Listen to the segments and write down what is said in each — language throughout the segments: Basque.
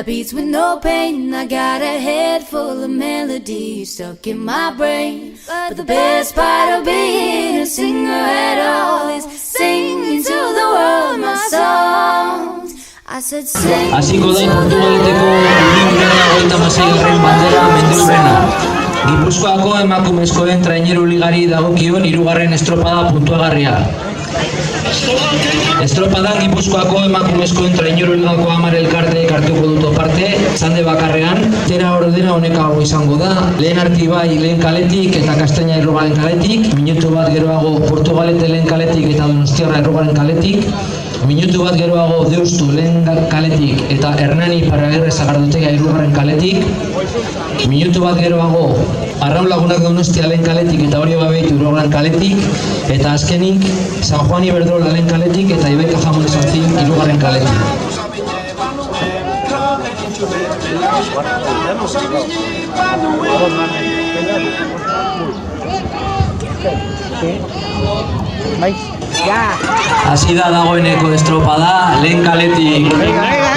beats with no pain. I got a head full of melodies stuck in my brain. But the best part of being a singer at all is singing to the world my songs. I said sing. Hasiko da Portugaleteko Urriurrena 36. bandera mendeurrena. Gipuzkoako emakumezkoen traineru ligari dagokion 3. estropada puntuagarria. Estropadan Gipuzkoako emakumezkoen traineru ligako 10 elkarteek hartuko dute parte, txande bakarrean. Tera ordena honekago izango da, lehen Artibai lehen kaletik eta Kastaina Errogaren kaletik, minutu bat geroago Portugalete lehen kaletik eta Donostiarra Errogaren kaletik, minutu bat geroago Deustu lehen kaletik eta Hernani Paragirre Sagardotegia 3. kaletik, minutu bat geroago Arraun Lagunak Donostia lehen kaletik eta Orio Babeitu 3. kaletik, eta azkenik San Juan Iberdrola lehen kaletik eta Ibaika Jamones Antzin 3. kaletik. Hasi da dagoeneko estropada, lehen kaletik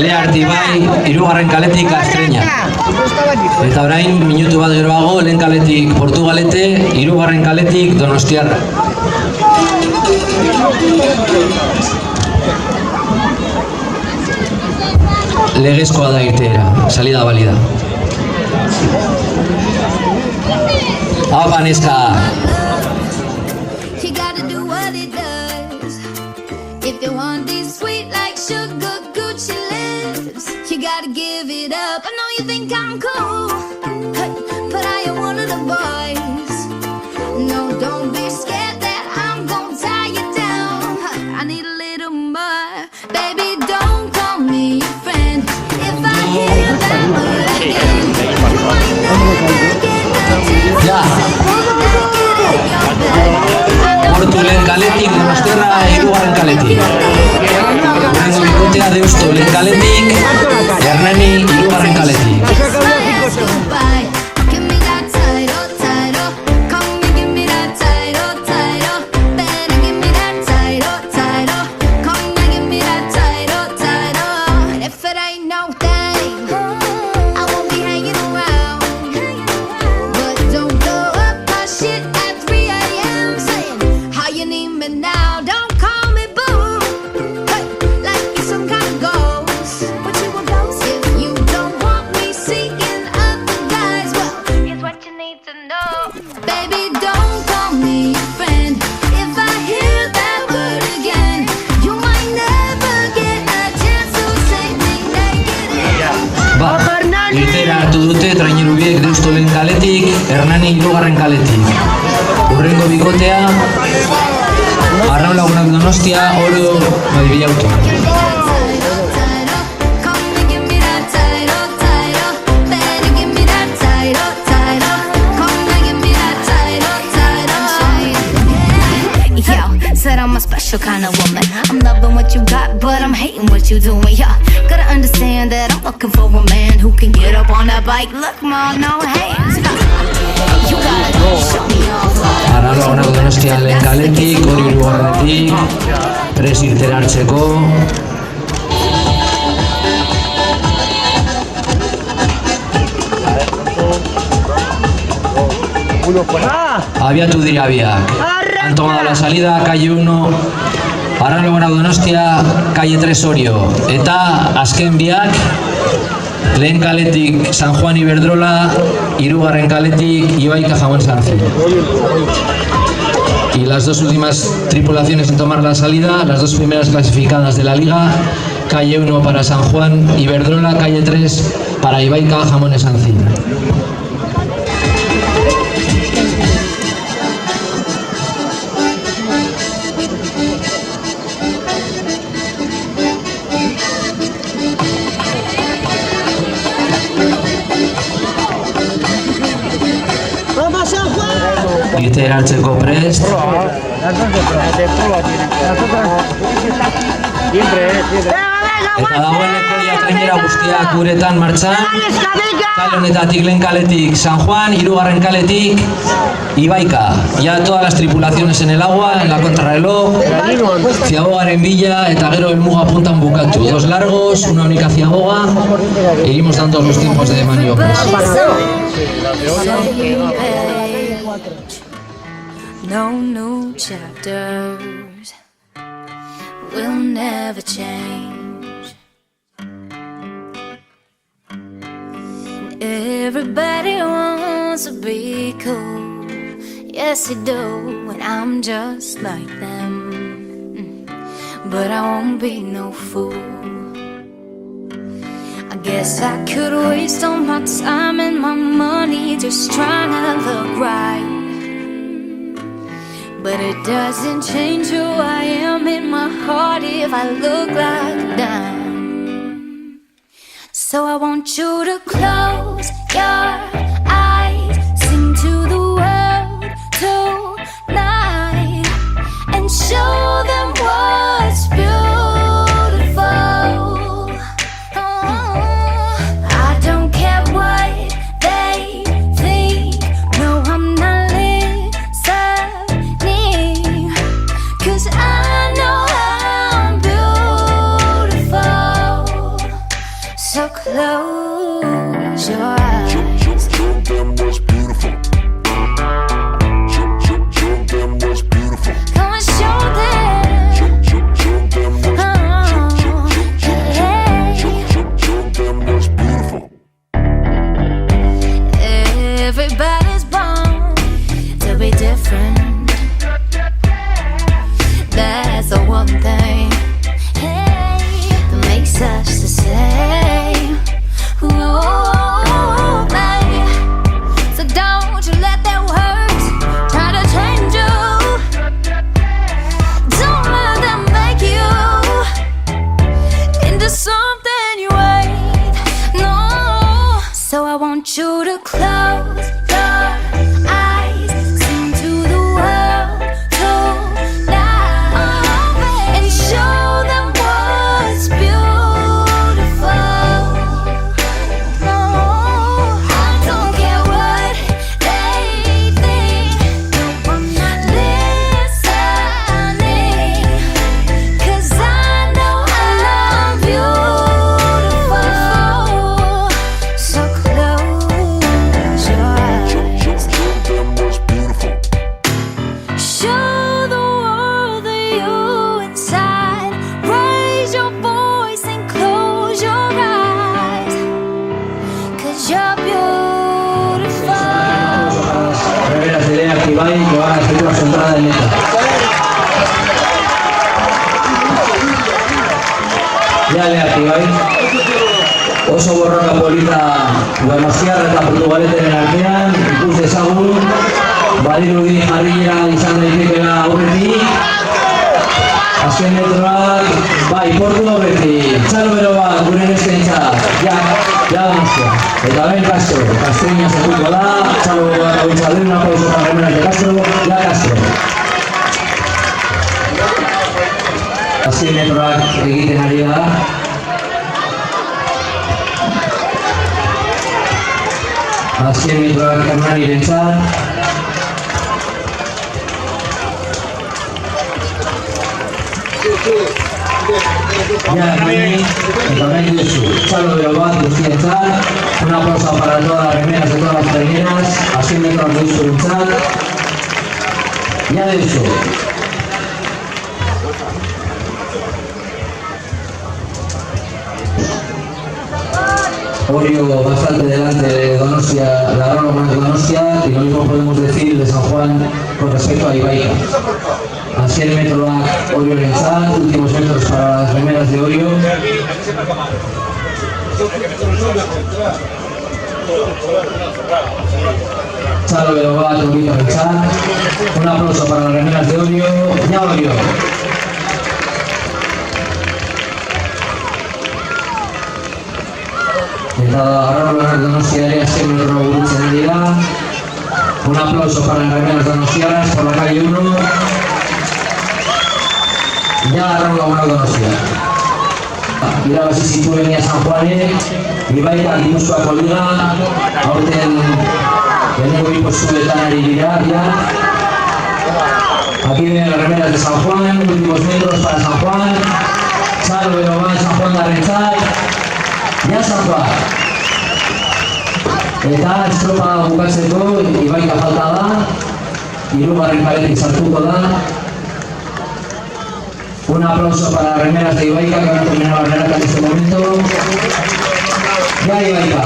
Lehen Artibai, 3. kaletik Astreña. Eta orain minutu bat geroago, lehen kaletik Portugalete, 3. kaletik Donostiarra. Legezkoa da irteera, salida balida. Apa, neska! You gotta do what it does. If you want these sweet like sugar Gucci lips, you gotta give it up. I know you think I'm cool, but I am one of the boys. No, don't be scared that I'm gonna tie you down. I need a little more. Baby, don't call me your friend. If I hear that word again, you might never get a chance to say Portu lehen kaletik, Donostiarra 3. kaletik. Urrengo bikotea Deustu lehen kaletik, Hernani 3. kaletik. Irteera hartu dute traineru biek Deustu lehen kaletik, Hernani 3. kaletik. Urrengo bikotea Arraun Lagunak Donostia, Orio Babeitu. Said I'm a special kind of woman. I'm loving what you got, but I'm hating what you doing. Yeah, gotta understand that I'm looking for a man who can get up on that bike. Look, mom, no hands. You gotta show me all. Arraun Lagunak Donostia lehen kaletik, Orio 3. Prest irteera hartzeko. Abiatu dira biak. Han tomado la salida, calle 1, Arraun Lagunak Donostia, calle 3 Orio. Eta azken biak, lehen kaletik San Juan Iberdrola, 3. kaletik Ibaika Jamones Antzin. Y las dos últimas tripulaciones en tomar la salida, las dos primeras clasificadas de la liga, calle 1 para San Juan Iberdrola, calle 3 para Ibaika Jamones Antzin. Irteera hartzeko prest. Siempre, siempre. Eta dagoeneko ja trainera guztiak guretan martxan. Kale honetatik lehen kaletik San Juan, hirugarren kaletik Ibaika. Ya todas las tripulaciones en el agua, en la contrarreloj, Ziabogaren bila eta gero helmuga puntan bukatu. Dos largos, una única Ziaboga. Iremos dando los tiempos de maniobras. No new chapters will never change. Everybody wants to be cool. Yes, they do, and I'm just like them. But I won't be no fool. I guess I could waste all my time and my money just trying to look right. But it doesn't change who I am in my heart if I look like a dime. So I want you to close your eyes, sing to the world tonight, and show them what's beautiful. I don't care what they think, no, I'm not listening, 'cause I know I'm beautiful. So close your eyes. Show them what's beautiful. Show them what's beautiful. Come and show them. Show them what's Hey. Show them what's beautiful. Everybody's born to be different. That's the one thing, hey, that makes us the same. Oh, babe. So don't you let that words try to change you. Don't let them make you into something you ain't. No. So I want you to close your eyes, sing to the world tonight, and show them what's beautiful. I don't care what they think, no, I'm not listening, 'cause I know I'm beautiful. So close your eyes. Show them what's beautiful. Show the world that you inside. Raise your voice and close your eyes, 'cause you're beautiful. Remeras de Lea Activai que van a hacer la entrada de meta. Ya Lea Activai. Oso borroka polita Donostiarra eta Portugaleteren artean, ikus dezagun, badirudi jarriera izan daitekeela aurretik. Azken metroak, bai, portu aurretik, txalo bero bat gure neskentzat, ja Donostia. Eta ben Castro, Castreña zekuko da, txalo bero bat hau txalde, una pausa para Remeras de Castro, ja Castro. Azken metroak egiten ari da. Azken metroak Hernani bentzat. Ya Hernani, eta nahi duzu, txalo bero bat guztientzat. Un aplauso para todas las remeras de todas las traineras. Azken metroak duzu bentzat. Ya duzu. Orio bastante delante de Donostia, la Roma de Donostia, y lo mismo podemos decir de San Juan con respecto a Ibaika. Azken metroak Orio Lentzat, últimos metros para las remeras de Orio. Txalo bero bat Orio Lentzat. Un aplauso para las remeras de Orio. Ya Orio. Eta Arraro Donostia ere azken metroa burutzen ari da. Un aplauso para las remeras donostiarras por la calle 1. Ya Arraro Donostia. irabazi zituen ia San Juanek, Ibaika Gipuzkoako Liga, aurten lehenengo bi postuetan ari dira, ya. Aquí vienen las remeras de San Juan, últimos metros para San Juan, Charo Beroban, San Juan de Arrentzai, ya San Juan. Eta estropa bukatzeko, Ibaika falta da, hirugarren kaletik sartuko da. Un aplauso para las remeras de Ibaika que han terminado la regata en este momento. Ya Ibaika.